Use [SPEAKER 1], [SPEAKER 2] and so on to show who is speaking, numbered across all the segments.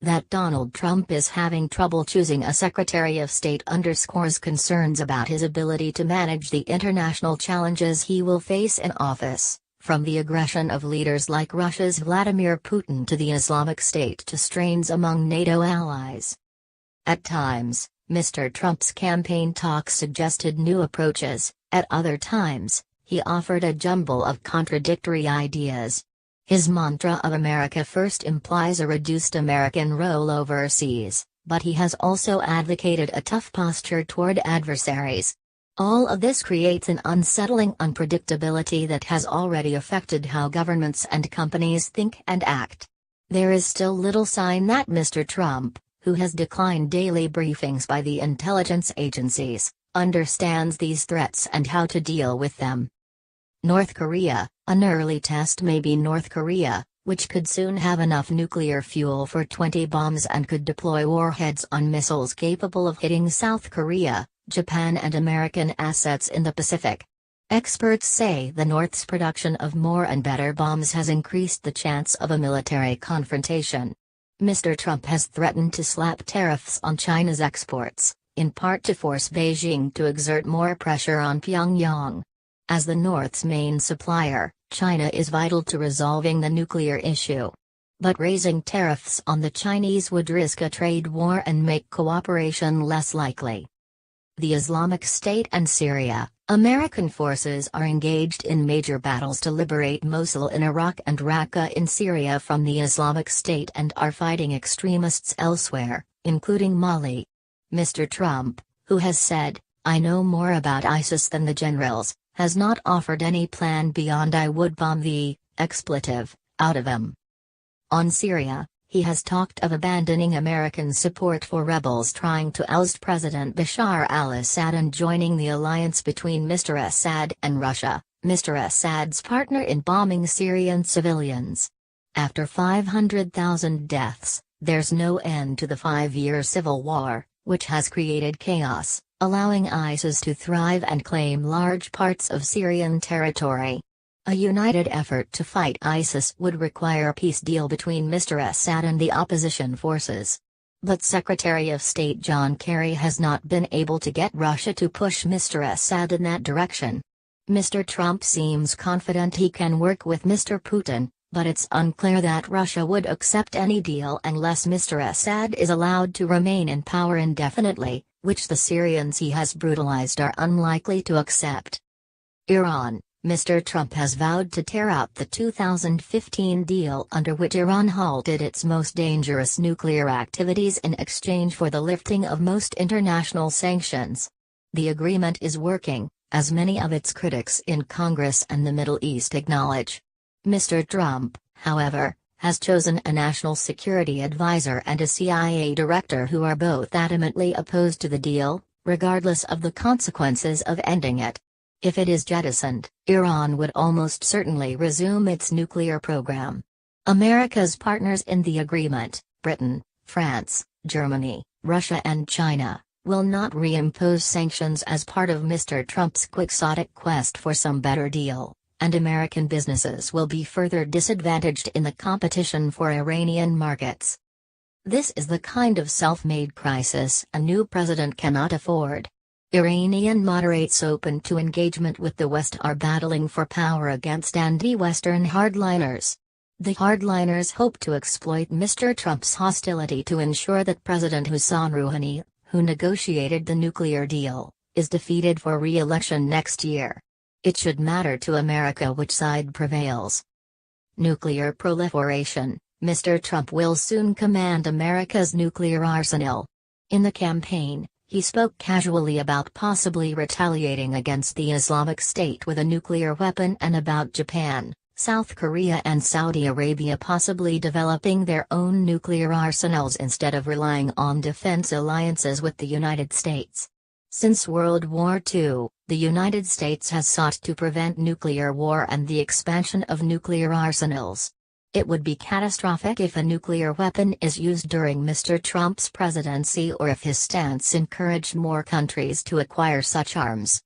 [SPEAKER 1] That Donald Trump is having trouble choosing a Secretary of State underscores concerns about his ability to manage the international challenges he will face in office, from the aggression of leaders like Russia's Vladimir Putin to the Islamic State to strains among NATO allies. At times, Mr. Trump's campaign talk suggested new approaches; at other times, he offered a jumble of contradictory ideas. His mantra of America First implies a reduced American role overseas, but he has also advocated a tough posture toward adversaries. All of this creates an unsettling unpredictability that has already affected how governments and companies think and act. There is still little sign that Mr. Trump, who has declined daily briefings by the intelligence agencies, understands these threats and how to deal with them. North Korea. An early test may be North Korea, which could soon have enough nuclear fuel for 20 bombs and could deploy warheads on missiles capable of hitting South Korea, Japan and American assets in the Pacific. Experts say the North's production of more and better bombs has increased the chance of a military confrontation. Mr. Trump has threatened to slap tariffs on China's exports, in part to force Beijing to exert more pressure on Pyongyang. As the North's main supplier, China is vital to resolving the nuclear issue. But raising tariffs on the Chinese would risk a trade war and make cooperation less likely. The Islamic State and Syria. American forces are engaged in major battles to liberate Mosul in Iraq and Raqqa in Syria from the Islamic State and are fighting extremists elsewhere, including Mali. Mr. Trump, who has said, "I know more about ISIS than the generals," has not offered any plan beyond "I would bomb the expletive out of him." On Syria, he has talked of abandoning American support for rebels trying to oust President Bashar al-Assad and joining the alliance between Mr. Assad and Russia, Mr. Assad's partner in bombing Syrian civilians. After 500,000 deaths, there's no end to the 5-year civil war, which has created chaos, allowing ISIS to thrive and claim large parts of Syrian territory. A united effort to fight ISIS would require a peace deal between Mr. Assad and the opposition forces. But Secretary of State John Kerry has not been able to get Russia to push Mr. Assad in that direction. Mr. Trump seems confident he can work with Mr. Putin, but it's unclear that Russia would accept any deal unless Mr. Assad is allowed to remain in power indefinitely, which the Syrians he has brutalized are unlikely to accept. Iran. Mr. Trump has vowed to tear out the 2015 deal under which Iran halted its most dangerous nuclear activities in exchange for the lifting of most international sanctions. The agreement is working, as many of its critics in Congress and the Middle East acknowledge. Mr. Trump, however, has chosen a national security advisor and a CIA director who are both adamantly opposed to the deal, regardless of the consequences of ending it. If it is jettisoned, Iran would almost certainly resume its nuclear program. America's partners in the agreement, Britain, France, Germany, Russia and China, will not reimpose sanctions as part of Mr. Trump's quixotic quest for some better deal, and American businesses will be further disadvantaged in the competition for Iranian markets. This is the kind of self-made crisis a new president cannot afford. Iranian moderates open to engagement with the West are battling for power against anti-Western hardliners. The hardliners hope to exploit Mr. Trump's hostility to ensure that President Hassan Rouhani, who negotiated the nuclear deal, is defeated for re-election next year. It should matter to America which side prevails. Nuclear proliferation. Mr. Trump will soon command America's nuclear arsenal. In the campaign, he spoke casually about possibly retaliating against the Islamic State with a nuclear weapon and about Japan, South Korea and Saudi Arabia possibly developing their own nuclear arsenals instead of relying on defense alliances with the United States. Since World War II, the United States has sought to prevent nuclear war and the expansion of nuclear arsenals. It would be catastrophic if a nuclear weapon is used during Mr. Trump's presidency or if his stance encouraged more countries to acquire such arms.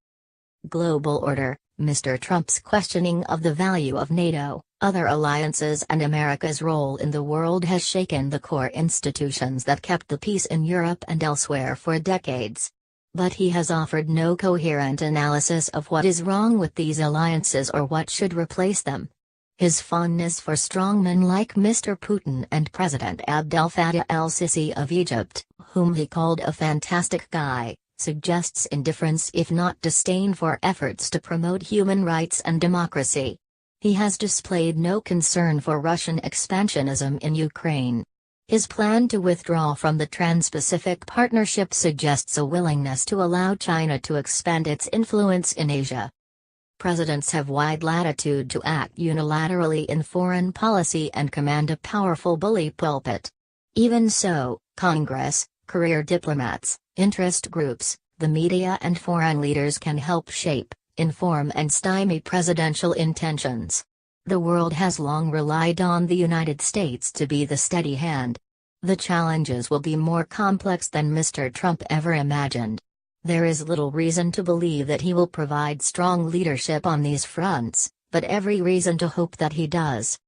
[SPEAKER 1] Global order. Mr. Trump's questioning of the value of NATO, other alliances and America's role in the world has shaken the core institutions that kept the peace in Europe and elsewhere for decades. But he has offered no coherent analysis of what is wrong with these alliances or what should replace them. His fondness for strongmen like Mr. Putin and President Abdel Fattah el-Sisi of Egypt, whom he called a fantastic guy, suggests indifference if not disdain for efforts to promote human rights and democracy. He has displayed no concern for Russian expansionism in Ukraine. His plan to withdraw from the Trans-Pacific Partnership suggests a willingness to allow China to expand its influence in Asia. Presidents have wide latitude to act unilaterally in foreign policy and command a powerful bully pulpit. Even so, Congress, career diplomats, interest groups, the media and foreign leaders can help shape, inform and stymie presidential intentions. The world has long relied on the United States to be the steady hand. The challenges will be more complex than Mr. Trump ever imagined. There is little reason to believe that he will provide strong leadership on these fronts, but every reason to hope that he does.